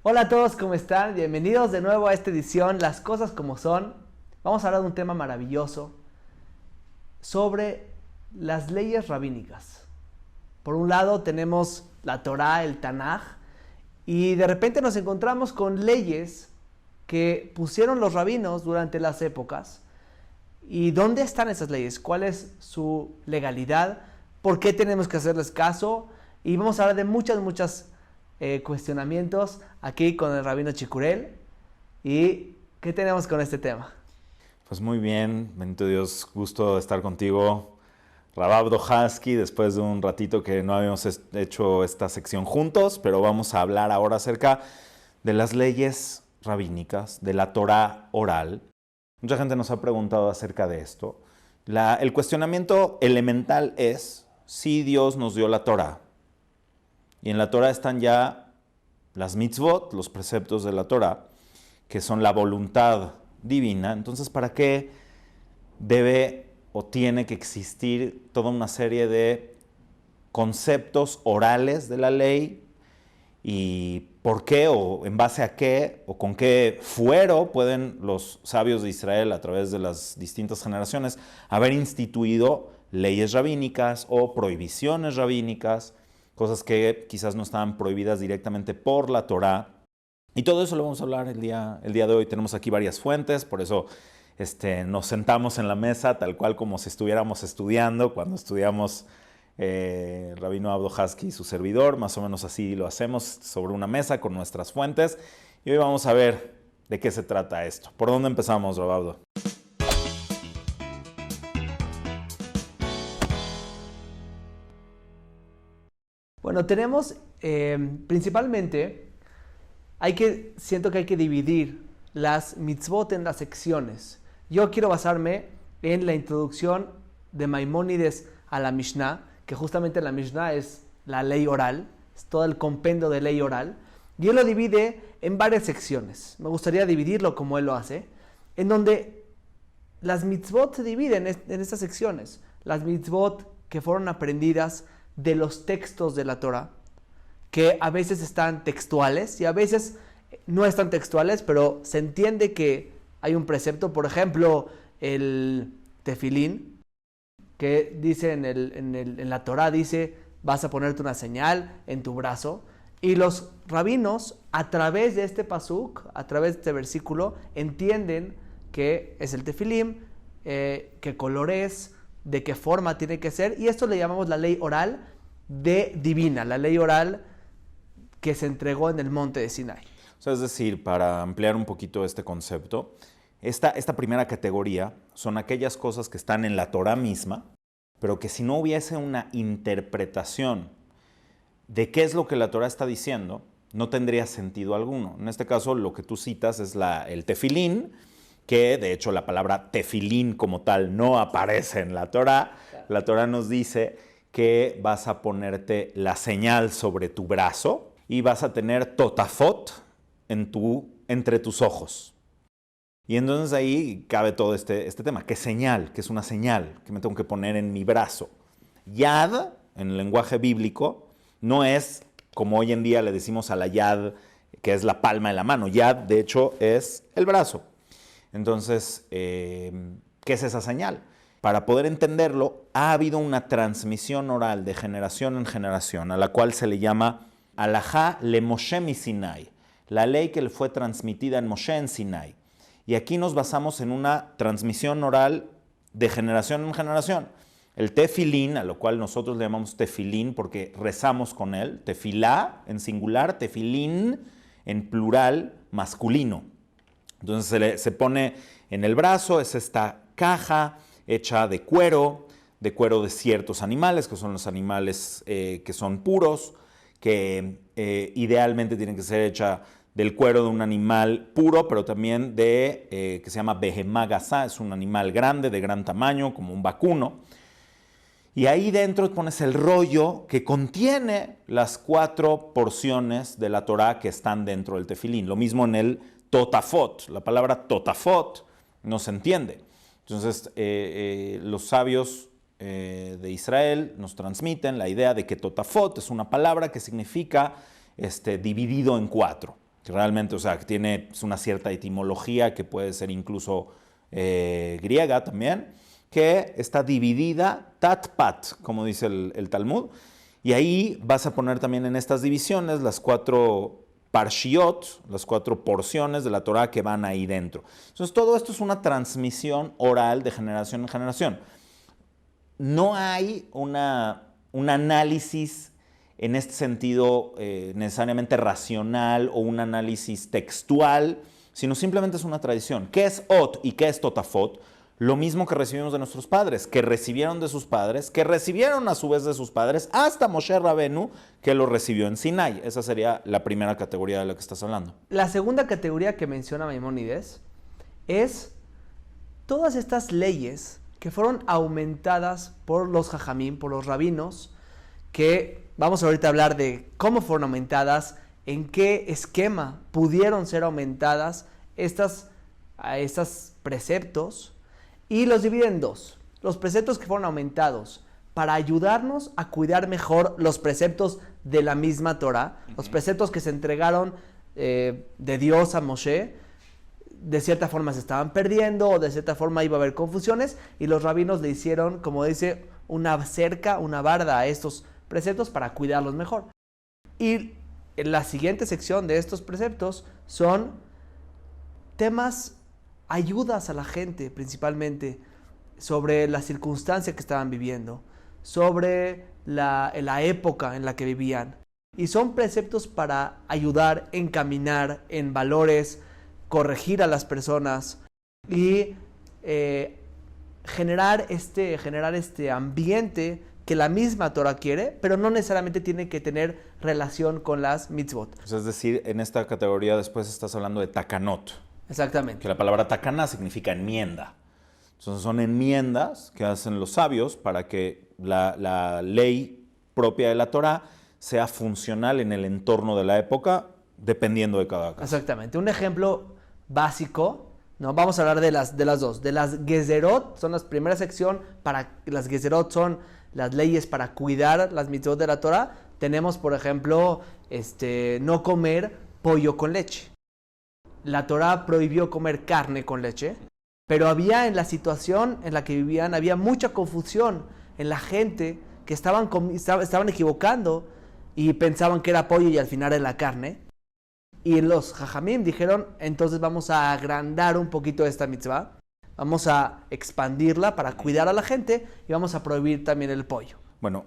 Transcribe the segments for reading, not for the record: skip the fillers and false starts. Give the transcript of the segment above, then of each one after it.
Hola a todos, ¿cómo están? Bienvenidos de nuevo a esta edición, Las Cosas Como Son. Vamos a hablar de un tema maravilloso sobre las leyes rabínicas. Por un lado tenemos la Torá, el Tanaj, y de repente nos encontramos con leyes que pusieron los rabinos durante las épocas. ¿Y dónde están esas leyes? ¿Cuál es su legalidad? ¿Por qué tenemos que hacerles caso? Y vamos a hablar de muchas cuestionamientos aquí con el rabino Chicurel. ¿Y qué tenemos con este tema? Pues muy bien, bendito Dios, gusto estar contigo, Rabab Dohaski, después de un ratito que no habíamos hecho esta sección juntos, pero vamos a hablar ahora acerca de las leyes rabínicas, de la Torá oral. Mucha gente nos ha preguntado acerca de esto. El cuestionamiento elemental es si Dios nos dio la Torá. Y en la Torá están ya las mitzvot, los preceptos de la Torá, que son la voluntad divina. Entonces, ¿para qué debe o tiene que existir toda una serie de conceptos orales de la ley? ¿Y por qué o en base a qué o con qué fuero pueden los sabios de Israel a través de las distintas generaciones haber instituido leyes rabínicas o prohibiciones rabínicas, cosas que quizás no estaban prohibidas directamente por la Torá? Y todo eso lo vamos a hablar el día de hoy. Tenemos aquí varias fuentes, por eso nos sentamos en la mesa tal cual como si estuviéramos estudiando cuando estudiamos Rabino Abdo Haski y su servidor. Más o menos así lo hacemos sobre una mesa con nuestras fuentes. Y hoy vamos a ver de qué se trata esto. ¿Por dónde empezamos, Rab Abdo? Bueno, tenemos principalmente, siento que hay que dividir las mitzvot en las secciones. Yo quiero basarme en la introducción de Maimónides a la Mishnah, que justamente la Mishnah es la ley oral, es todo el compendio de ley oral, y él lo divide en varias secciones. Me gustaría dividirlo como él lo hace, en donde las mitzvot se dividen en estas secciones. Las mitzvot que fueron aprendidas de los textos de la Torah, que a veces están textuales y a veces no están textuales, pero se entiende que hay un precepto. Por ejemplo, el tefilín, que dice en la Torá, dice, vas a ponerte una señal en tu brazo. Y los rabinos, a través de este pasuk, a través de este versículo, entienden que es el tefilín, qué color es, de qué forma tiene que ser. Y esto le llamamos la ley oral divina, la ley oral que se entregó en el monte de Sinai. O sea, es decir, para ampliar un poquito este concepto, esta primera categoría son aquellas cosas que están en la Torá misma, pero que si no hubiese una interpretación de qué es lo que la Torá está diciendo, no tendría sentido alguno. En este caso, lo que tú citas es el tefilín, que de hecho la palabra tefilín como tal no aparece en la Torá. La Torá nos dice que vas a ponerte la señal sobre tu brazo y vas a tener totafot entre tus ojos. Y entonces ahí cabe todo este tema. ¿Qué señal? ¿Qué es una señal que me tengo que poner en mi brazo? Yad, en el lenguaje bíblico, no es como hoy en día le decimos a la yad, que es la palma de la mano. Yad, de hecho, es el brazo. Entonces, ¿qué es esa señal? Para poder entenderlo, ha habido una transmisión oral de generación en generación, a la cual se le llama Alajá le Moshe mi Sinai, la ley que le fue transmitida en Moshe en Sinai. Y aquí nos basamos en una transmisión oral de generación en generación. El tefilín, a lo cual nosotros le llamamos tefilín porque rezamos con él, tefilá en singular, tefilín en plural masculino. Entonces se pone en el brazo, es esta caja hecha de cuero de ciertos animales, que son los animales que son puros, que idealmente tienen que ser hecha del cuero de un animal puro, pero también que se llama behemá gazá, es un animal grande, de gran tamaño, como un vacuno. Y ahí dentro pones el rollo que contiene las 4 porciones de la Torá que están dentro del tefilín. Lo mismo en el totafot. La palabra totafot no se entiende. Entonces, los sabios de Israel nos transmiten la idea de que totafot es una palabra que significa dividido en 4. que realmente, o sea, que tiene una cierta etimología que puede ser incluso griega también, que está dividida tat-pat, como dice el Talmud, y ahí vas a poner también en estas divisiones las 4 parshiot, las 4 porciones de la Torah que van ahí dentro. Entonces todo esto es una transmisión oral de generación en generación. No hay un análisis en este sentido necesariamente racional o un análisis textual, sino simplemente es una tradición. ¿Qué es Ot y qué es Totafot? Lo mismo que recibimos de nuestros padres, que recibieron de sus padres, que recibieron a su vez de sus padres, hasta Moshe Rabenu, que lo recibió en Sinai. Esa sería la primera categoría de la que estás hablando. La segunda categoría que menciona Maimónides es todas estas leyes que fueron aumentadas por los jajamim, por los rabinos, que vamos ahorita a hablar de cómo fueron aumentadas, en qué esquema pudieron ser aumentadas estos preceptos, y los divide en 2. Los preceptos que fueron aumentados para ayudarnos a cuidar mejor los preceptos de la misma Torah, los preceptos que se entregaron de Dios a Moshe, de cierta forma se estaban perdiendo o de cierta forma iba a haber confusiones y los rabinos le hicieron, como dice, una cerca, una barda a estos preceptos para cuidarlos mejor. Y en la siguiente sección de estos preceptos son temas, ayudas a la gente principalmente sobre la circunstancia que estaban viviendo, sobre la época en la que vivían. Y son preceptos para ayudar, encaminar en valores, corregir a las personas y generar este ambiente que la misma Torah quiere, pero no necesariamente tiene que tener relación con las mitzvot. Es decir, en esta categoría después estás hablando de takanot. Exactamente. Que la palabra takana significa enmienda. Entonces son enmiendas que hacen los sabios para que la ley propia de la Torah sea funcional en el entorno de la época, dependiendo de cada caso. Exactamente. Un ejemplo básico, ¿no? Vamos a hablar de las 2. De las gezerot, son la primera sección. Las gezerot son las leyes para cuidar las mitzvot de la Torah. Tenemos, por ejemplo, no comer pollo con leche. La Torah prohibió comer carne con leche, pero había en la situación en la que vivían, había mucha confusión en la gente que estaban equivocando y pensaban que era pollo y al final era carne. Y los jajamim dijeron, entonces vamos a agrandar un poquito esta mitzvah, vamos a expandirla para cuidar a la gente y vamos a prohibir también el pollo. Bueno,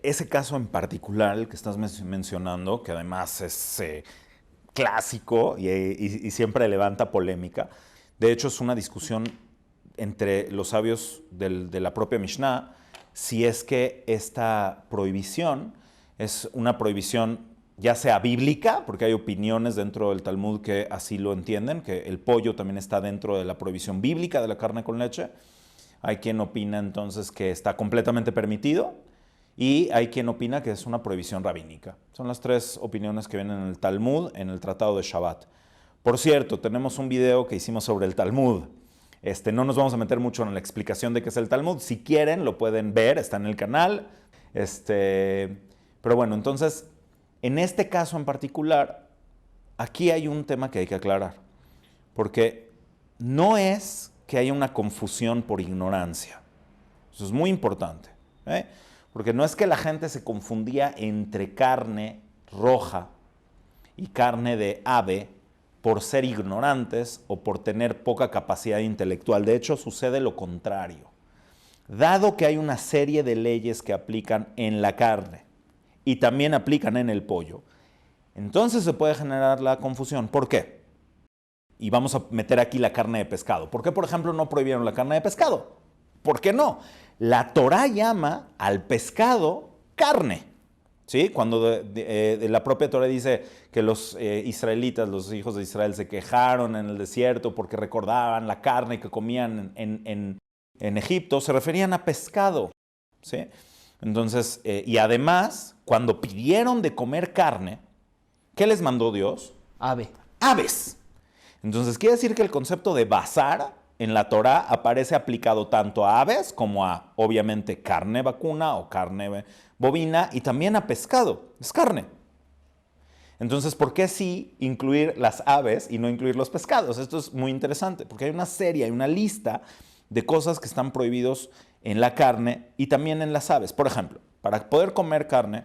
ese caso en particular, el que estás mencionando, que además es clásico y siempre levanta polémica. De hecho, es una discusión entre los sabios de la propia Mishnah si es que esta prohibición es una prohibición ya sea bíblica, porque hay opiniones dentro del Talmud que así lo entienden, que el pollo también está dentro de la prohibición bíblica de la carne con leche. Hay quien opina entonces que está completamente permitido. Y hay quien opina que es una prohibición rabínica. Son las 3 opiniones que vienen en el Talmud, en el Tratado de Shabbat. Por cierto, tenemos un video que hicimos sobre el Talmud. No nos vamos a meter mucho en la explicación de qué es el Talmud. Si quieren, lo pueden ver, está en el canal. Pero bueno, entonces, en este caso en particular, aquí hay un tema que hay que aclarar. Porque no es que haya una confusión por ignorancia. Eso es muy importante, porque no es que la gente se confundía entre carne roja y carne de ave por ser ignorantes o por tener poca capacidad intelectual. De hecho, sucede lo contrario. Dado que hay una serie de leyes que aplican en la carne y también aplican en el pollo, entonces se puede generar la confusión. ¿Por qué? Y vamos a meter aquí la carne de pescado. ¿Por qué, por ejemplo, no prohibieron la carne de pescado? ¿Por qué no? La Torah llama al pescado carne, ¿sí? Cuando la propia Torah dice que los israelitas, los hijos de Israel, se quejaron en el desierto porque recordaban la carne que comían en Egipto, se referían a pescado, ¿sí? Entonces, y además, cuando pidieron de comer carne, ¿qué les mandó Dios? Ave. Aves. Entonces, quiere decir que el concepto de bazar en la Torah aparece aplicado tanto a aves como a, obviamente, carne vacuna o carne bovina y también a pescado. Es carne. Entonces, ¿por qué sí incluir las aves y no incluir los pescados? Esto es muy interesante, porque hay una lista de cosas que están prohibidos en la carne y también en las aves. Por ejemplo, para poder comer carne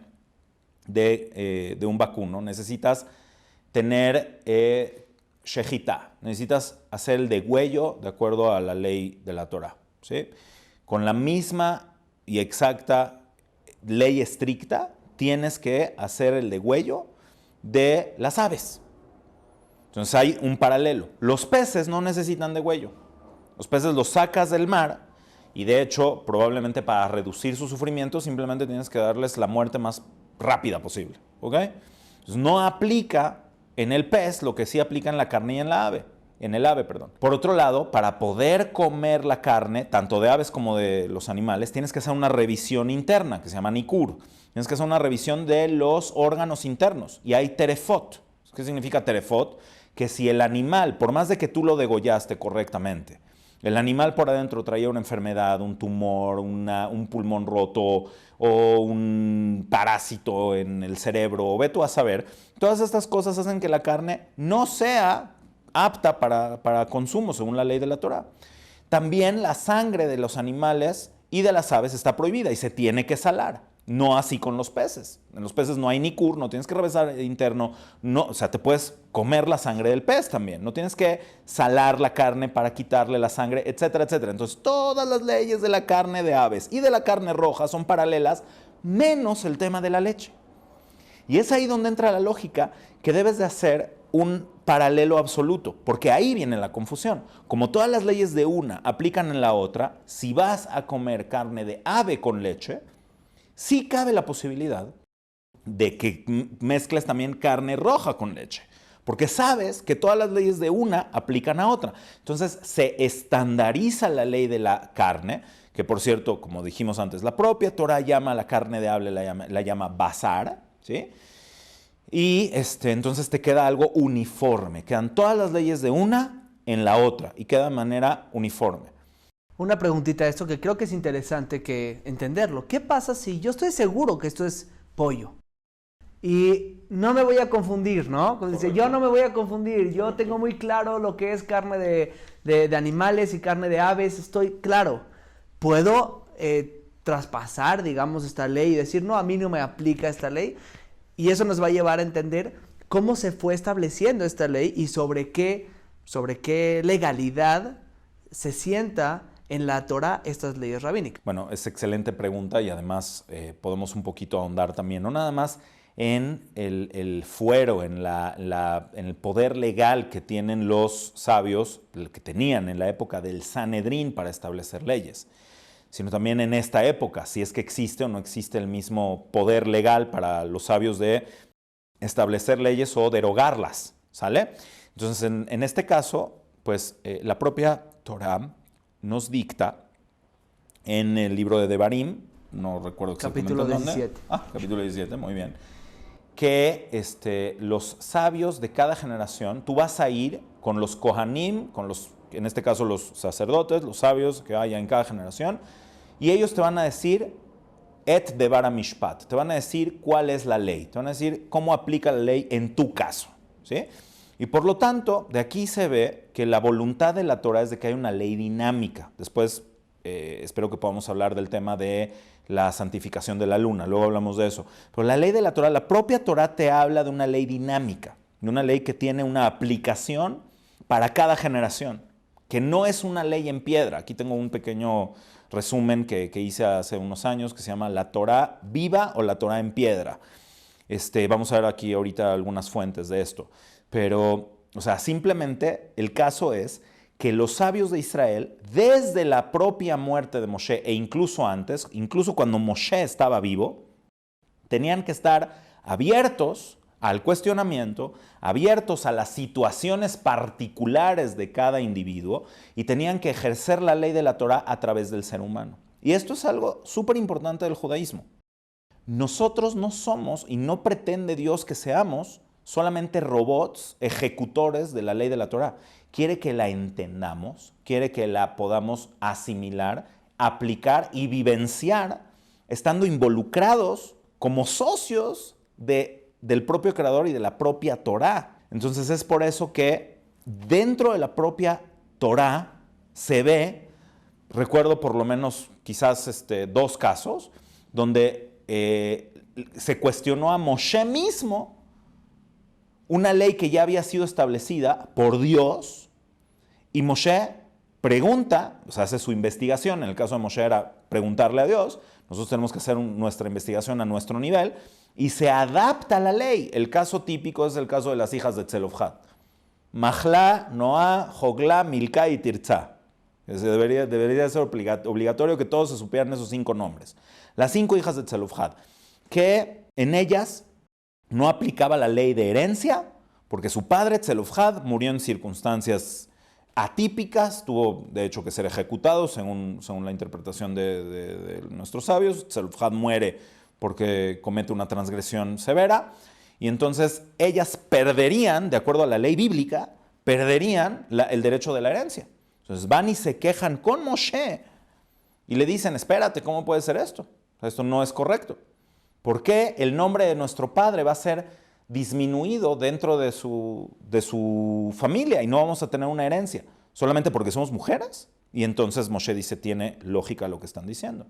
de un vacuno, necesitas tener shejitá, necesitas hacer el degüello de acuerdo a la ley de la Torah, ¿sí? Con la misma y exacta ley estricta, tienes que hacer el degüello de las aves. Entonces hay un paralelo. Los peces no necesitan degüello. Los peces los sacas del mar y de hecho, probablemente para reducir su sufrimiento, simplemente tienes que darles la muerte más rápida posible, ¿ok? Entonces no aplica en el pez lo que sí aplica en la carne y en la ave. En el ave, perdón. Por otro lado, para poder comer la carne, tanto de aves como de los animales, tienes que hacer una revisión interna, que se llama nikur. Tienes que hacer una revisión de los órganos internos. Y hay terefot. ¿Qué significa terefot? Que si el animal, por más de que tú lo degollaste correctamente, el animal por adentro traía una enfermedad, un tumor, un pulmón roto o un parásito en el cerebro, o ve tú a saber, todas estas cosas hacen que la carne no sea apta para consumo según la ley de la Torah. También la sangre de los animales y de las aves está prohibida y se tiene que salar. No así con los peces. En los peces no hay nikur, no tienes que revisar interno, no, o sea, te puedes comer la sangre del pez también. No tienes que salar la carne para quitarle la sangre, etcétera, etcétera. Entonces, todas las leyes de la carne de aves y de la carne roja son paralelas, menos el tema de la leche. Y es ahí donde entra la lógica que debes de hacer un paralelo absoluto, porque ahí viene la confusión. Como todas las leyes de una aplican en la otra, si vas a comer carne de ave con leche, sí cabe la posibilidad de que mezcles también carne roja con leche, porque sabes que todas las leyes de una aplican a otra. Entonces se estandariza la ley de la carne, que por cierto, como dijimos antes, la propia Torah llama a la carne de ave, la llama basar, ¿sí? Y entonces te queda algo uniforme, quedan todas las leyes de una en la otra y queda de manera uniforme. Una preguntita a esto que creo que es interesante que entenderlo. ¿Qué pasa si yo estoy seguro que esto es pollo? Y no me voy a confundir, ¿no? Dice, yo no me voy a confundir, yo tengo muy claro lo que es carne de animales y carne de aves, estoy claro. ¿Puedo traspasar, digamos, esta ley y decir, no, a mí no me aplica esta ley? Y eso nos va a llevar a entender cómo se fue estableciendo esta ley y sobre qué legalidad se sienta en la Torah estas leyes rabínicas. Bueno, es excelente pregunta y además podemos un poquito ahondar también, no nada más en el fuero, en el poder legal que tienen los sabios, el que tenían en la época del Sanedrín para establecer leyes, sino también en esta época, si es que existe o no existe el mismo poder legal para los sabios de establecer leyes o derogarlas, ¿sale? Entonces, en este caso, pues la propia Torah nos dicta en el libro de Devarim, no recuerdo exactamente capítulo dónde. 17. Capítulo 17, muy bien. Que los sabios de cada generación, tú vas a ir con los Kohanim, en este caso los sacerdotes, los sabios que haya en cada generación, y ellos te van a decir et devar mishpat, te van a decir cuál es la ley, te van a decir cómo aplica la ley en tu caso, ¿sí? Y por lo tanto, de aquí se ve que la voluntad de la Torah es de que hay una ley dinámica. Después espero que podamos hablar del tema de la santificación de la luna, luego hablamos de eso. Pero la ley de la Torah, la propia Torah te habla de una ley dinámica, de una ley que tiene una aplicación para cada generación, que no es una ley en piedra. Aquí tengo un pequeño resumen que hice hace unos años que se llama la Torah viva o la Torah en piedra. Vamos a ver aquí ahorita algunas fuentes de esto. Pero, o sea, simplemente el caso es que los sabios de Israel, desde la propia muerte de Moshe e incluso antes, incluso cuando Moshe estaba vivo, tenían que estar abiertos al cuestionamiento, abiertos a las situaciones particulares de cada individuo y tenían que ejercer la ley de la Torah a través del ser humano. Y esto es algo súper importante del judaísmo. Nosotros no somos y no pretende Dios que seamos solamente robots ejecutores de la ley de la Torah. Quiere que la entendamos, quiere que la podamos asimilar, aplicar y vivenciar, estando involucrados como socios de del propio Creador y de la propia Torá. Entonces es por eso que dentro de la propia Torá se ve, recuerdo por lo menos quizás 2 casos, donde se cuestionó a Moshe mismo una ley que ya había sido establecida por Dios, y Moshe pregunta, o sea, hace su investigación. En el caso de Moshe era preguntarle a Dios, nosotros tenemos que hacer nuestra investigación a nuestro nivel, y se adapta a la ley. El caso típico es el caso de las hijas de Tzelofhad. Mahla, Noah, Jogla, Milca y Tirza. Debería ser obligatorio que todos se supieran esos 5 nombres. Las 5 hijas de Tzelofhad, que en ellas no aplicaba la ley de herencia, porque su padre, Tzelofhad, murió en circunstancias atípicas, tuvo de hecho que ser ejecutado según la interpretación de nuestros sabios. Tzelofhad muere porque comete una transgresión severa, y entonces ellas perderían, de acuerdo a la ley bíblica, perderían el derecho de la herencia. Entonces van y se quejan con Moshe y le dicen, espérate, ¿cómo puede ser esto? Esto no es correcto. ¿Por qué el nombre de nuestro padre va a ser disminuido dentro de su familia y no vamos a tener una herencia? ¿Solamente porque somos mujeres? Y entonces Moshe dice, tiene lógica lo que están diciendo.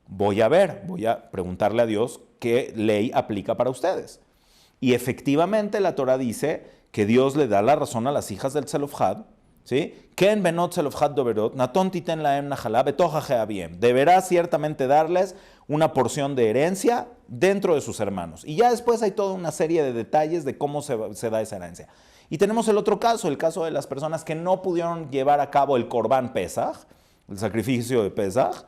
Voy a preguntarle a Dios qué ley aplica para ustedes. Y efectivamente la Torah dice que Dios le da la razón a las hijas del Tzelofhad, ¿sí? Ken benot Tzelofhad doberot, naton titen laem najalá betoja jeabiem. Deberá ciertamente darles una porción de herencia dentro de sus hermanos. Y ya después hay toda una serie de detalles de cómo se da esa herencia. Y tenemos el otro caso, el caso de las personas que no pudieron llevar a cabo el Corbán Pesaj, el sacrificio de Pesaj,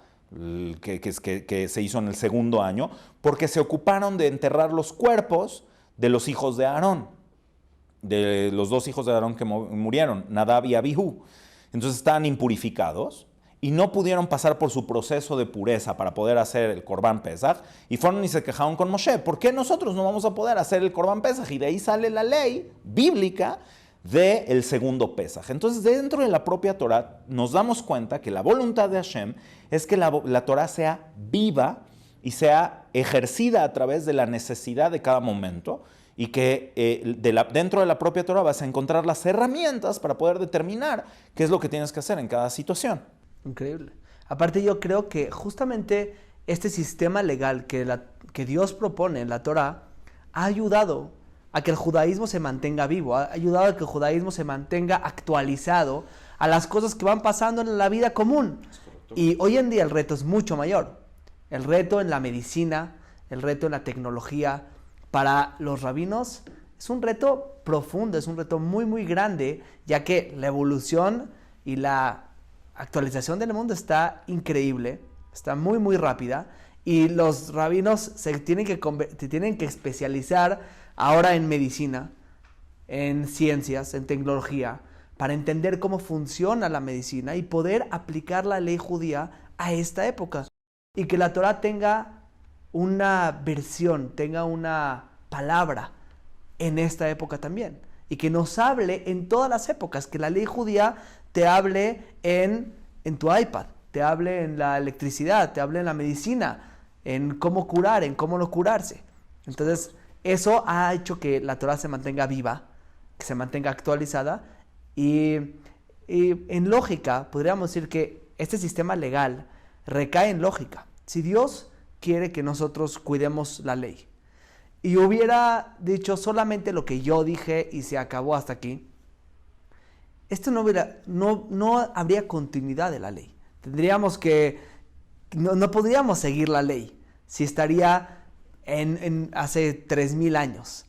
que se hizo en el 2.º año, porque se ocuparon de enterrar los cuerpos de los hijos de Aarón, de los 2 hijos de Aarón que murieron, Nadab y Abihu. Entonces estaban impurificados y no pudieron pasar por su proceso de pureza para poder hacer el Corbán Pesaj, y fueron y se quejaron con Moshe, ¿por qué nosotros no vamos a poder hacer el Corbán Pesaj? Y de ahí sale la ley bíblica del segundo Pesaj. Entonces, dentro de la propia Torah nos damos cuenta que la voluntad de Hashem es que la Torah sea viva y sea ejercida a través de la necesidad de cada momento, y que dentro de la propia Torah vas a encontrar las herramientas para poder determinar qué es lo que tienes que hacer en cada situación. Increíble. Aparte, yo creo que justamente este sistema legal que Dios propone en la Torah ha ayudado a que el judaísmo se mantenga vivo, ha ayudado a que el judaísmo se mantenga actualizado a las cosas que van pasando en la vida común. Y hoy en día el reto es mucho mayor. El reto en la medicina, el reto en la tecnología, para los rabinos es un reto profundo, es un reto muy, muy grande, ya que la evolución y la actualización del mundo está increíble, está muy, muy rápida, y los rabinos se tienen que especializar ahora en medicina, en ciencias, en tecnología, para entender cómo funciona la medicina y poder aplicar la ley judía a esta época. Y que la Torah tenga una versión, tenga una palabra en esta época también. Y que nos hable en todas las épocas, que la ley judía te hable en tu iPad, te hable en la electricidad, te hable en la medicina, en cómo curar, en cómo no curarse. Entonces, eso ha hecho que la Torah se mantenga viva, que se mantenga actualizada, y en lógica, podríamos decir que este sistema legal recae en lógica. Si Dios quiere que nosotros cuidemos la ley, y hubiera dicho solamente lo que yo dije y se acabó hasta aquí, esto no habría continuidad de la ley. Tendríamos que, no podríamos seguir la ley si estaría en hace 3000 años.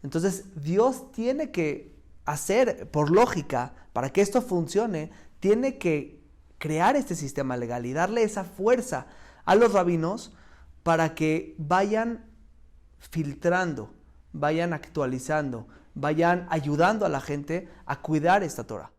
Entonces Dios tiene que hacer, por lógica, para que esto funcione, tiene que crear este sistema legal y darle esa fuerza a los rabinos para que vayan filtrando, vayan actualizando, vayan ayudando a la gente a cuidar esta Torah.